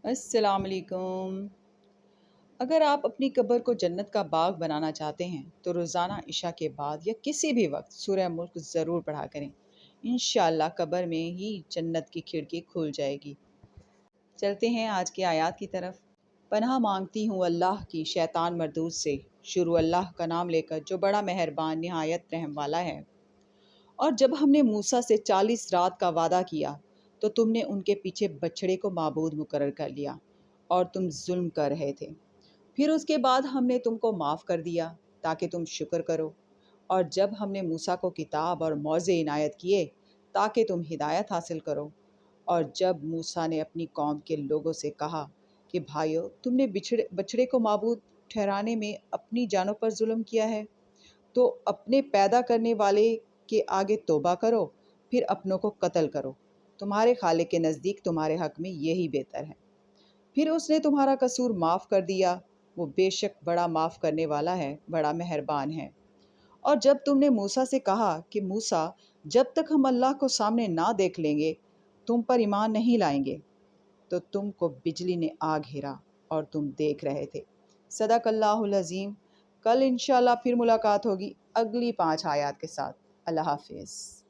السلام علیکم۔ اگر آپ اپنی قبر کو جنت کا باغ بنانا چاہتے ہیں تو روزانہ عشاء کے بعد یا کسی بھی وقت سورہ ملک ضرور پڑھا کریں۔ انشاءاللہ قبر میں ہی جنت کی کھڑکی کھل جائے گی۔ چلتے ہیں آج کی آیات کی طرف۔ پناہ مانگتی ہوں اللہ کی شیطان مردود سے، شروع اللہ کا نام لے کر جو بڑا مہربان نہایت رحم والا ہے۔ اور جب ہم نے موسیٰ سے 40 رات کا وعدہ کیا تو تم نے ان کے پیچھے بچھڑے کو معبود مقرر کر لیا اور تم ظلم کر رہے تھے۔ پھر اس کے بعد ہم نے تم کو معاف کر دیا تاکہ تم شکر کرو۔ اور جب ہم نے موسیٰ کو کتاب اور موعظے عنایت کیے تاکہ تم ہدایت حاصل کرو۔ اور جب موسیٰ نے اپنی قوم کے لوگوں سے کہا کہ بھائیو، تم نے بچھڑے کو معبود ٹھہرانے میں اپنی جانوں پر ظلم کیا ہے، تو اپنے پیدا کرنے والے کے آگے توبہ کرو، پھر اپنوں کو قتل کرو۔ تمہارے خالق کے نزدیک تمہارے حق میں یہی بہتر ہے۔ پھر اس نے تمہارا قصور معاف کر دیا، وہ بے شک بڑا معاف کرنے والا ہے، بڑا مہربان ہے۔ اور جب تم نے موسیٰ سے کہا کہ موسیٰ، جب تک ہم اللہ کو سامنے نہ دیکھ لیں گے تم پر ایمان نہیں لائیں گے، تو تم کو بجلی نے آ گھیرا اور تم دیکھ رہے تھے۔ صدق اللہ العظیم۔ کل انشاءاللہ پھر ملاقات ہوگی اگلی 5 آیات کے ساتھ۔ اللہ حافظ۔